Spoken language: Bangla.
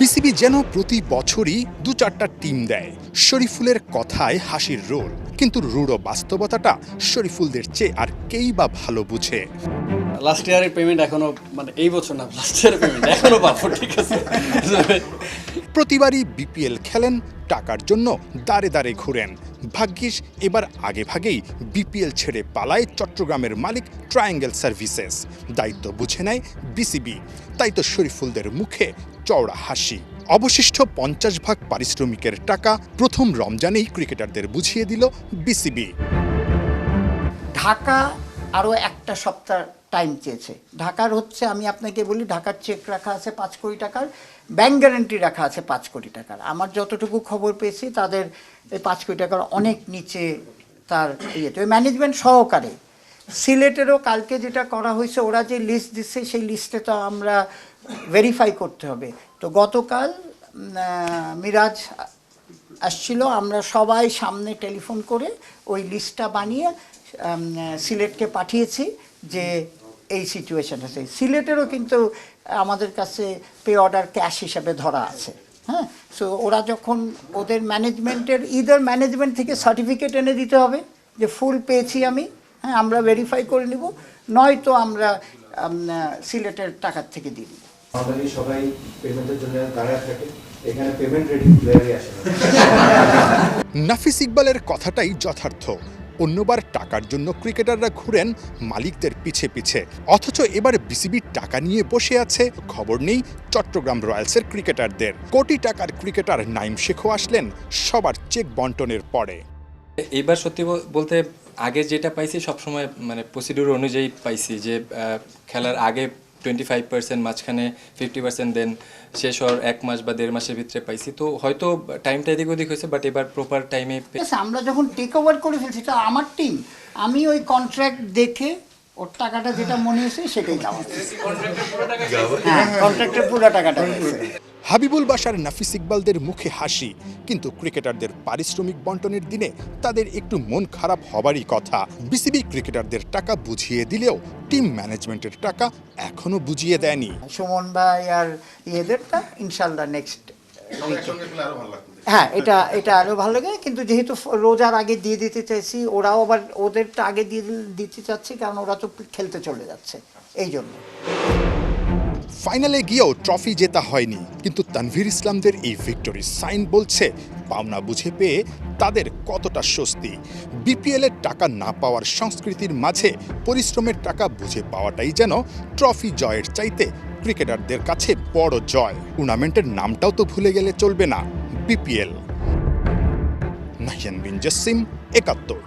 বিসিবি যেন প্রতি বছরই ২-৪টা টিম দেয়। শরীফুলের কথায় হাসির রোল, কিন্তু রূঢ় বাস্তবতাটা শরীফুলদের চেয়ে আর কেই বা ভালো বুঝে। লাস্ট ইয়ারের পেমেন্ট এখনো, মানে এই বছর না, লাস্ট ইয়ারের পেমেন্ট এখনো পাবো, ঠিক আছে। প্রতিবারই বিপিএল খেলেন, টাকার জন্য দাঁড়ে দাঁড়ে ঘুরেন। ভাগ্যিস এবার আগে ভাগেই বিপিএল ছেড়ে পালায় চট্টগ্রামের মালিক ট্রায়াঙ্গেল সার্ভিসেস। দায়িত্ব বুঝে নেয় বিসিবি, তাই তো শরীফুলদের মুখে চওড়া হাসি। অবশিষ্ট 50 ভাগ পারিশ্রমিকের টাকা প্রথম রমজানেই ক্রিকেটারদের বুঝিয়ে দিল বিসিবি। ঢাকা আরও একটা সপ্তাহ টাইম চেয়েছে। ঢাকার হচ্ছে, আমি আপনাকে বলি, ঢাকার চেক রাখা আছে 5 কোটি টাকার, ব্যাংক গ্যারান্টি রাখা আছে 5 কোটি টাকার। আমার যতটুকু খবর পেয়েছি তাদের এই 5 কোটি টাকার অনেক নিচে তার ইয়েতে, ওই ম্যানেজমেন্ট সহকারে। সিলেটেরও কালকে যেটা করা হয়েছে, ওরা যে লিস্ট দিচ্ছে সেই লিস্টে তো আমরা ভেরিফাই করতে হবে। তো গতকাল মিরাজ আসছিল, আমরা সবাই সামনে টেলিফোন করে ওই লিস্টটা বানিয়ে সিলেটকে পাঠিয়েছি যে এই সিচুয়েশন আছে। সিলেটেরও কিন্তু আমাদের কাছে পে অর্ডার ক্যাশ হিসাবে ধরা আছে। হ্যাঁ, সো ওরা যখন ওদের ম্যানেজমেন্টের ম্যানেজমেন্ট থেকে সার্টিফিকেট এনে দিতে হবে যে ফুল পেয়েছি আমি, হ্যাঁ, আমরা ভেরিফাই করে নিব, নয়তো আমরা সিলেটের টাকার থেকে দিয়ে দিব। আমাদের সবাই পেমেন্টের জন্য দাঁড়ায় থাকে, এখানে পেমেন্ট রেডি প্লেয়ারই আসে না। নাফিস ইকবালের কথাটাই যথার্থ। অন্যবার টাকার জন্য ক্রিকেটাররা ঘুরেন মালিকদের পিছে পিছে, অথচ এবার বিসিবি টাকা নিয়ে বসে আছে। খবর নেই চট্টগ্রাম রয়্যালসের ক্রিকেটারদের। কোটি টাকার ক্রিকেটার নাইম শেখও আসলেন সবার চেক বন্টনের পরে। এইবার সত্যি বলতে আগে যেটা পাইছি সবসময় মানে প্রসিডিউর অনুযায়ী পাইছি, যে খেলার আগে 25%, মাঝখানে 50%, দেন শেষ হওয়ার 1 মাস বা 1.5 মাসের ভিতরে পাইছি। তো হয়তো টাইমটা এদিক ওদিক হয়েছে, বাট এবার প্রপার টাইমে। আমরা যখন টেক ওভার করে ফেলছি, এটা আমার টিম, আমি ওই কন্ট্রাক্ট দেখে ওর টাকাটা যেটা মনে হয়েছে সেটাই দেওয়া, হ্যাঁ, কন্ট্রাক্টের পুরো টাকাটা হয়েছে। হাবিবুল বাশার, নাফিস ইকবালদের মুখে হাসি, কিন্তু ক্রিকেটারদের পারিশ্রমিক বন্টনের দিনে তাদের একটু মন খারাপ হবারই কথা। বিসিবি ক্রিকেটারদের টাকা বুঝিয়ে দিলেও টিম ম্যানেজমেন্টের টাকা এখনো বুঝিয়ে দেয়নি। সুমন ভাই আর ইয়েদেরটা ইনশাল্লাহ নেক্সট, হ্যাঁ, এটা আরো ভালো লাগে। কিন্তু যেহেতু রোজার আগে দিয়ে দিতে চাইছি, ওরাও আবার ওদেরটা আগে দিয়ে দিতে চাচ্ছি, কারণ ওরা তো খেলতে চলে যাচ্ছে, এই জন্য। ফাইনালে গিয়েও ট্রফি জেতা হয়নি, কিন্তু তানভীর ইসলামদের এই ভিক্টরি সাইন বলছে পাওনা বুঝে পেয়ে তাদের কতটা স্বস্তি। বিপিএল এর টাকা না পাওয়ার সংস্কৃতির মাঝে পরিশ্রমের টাকা বুঝে পাওয়াটাই যেন ট্রফি জয়ের চাইতে ক্রিকেটারদের কাছে বড় জয়। টুর্নামেন্টের নামটাও তো ভুলে গেলে চলবে না, বিপিএল। নাহিয়ান বিন জসিম, ৭১।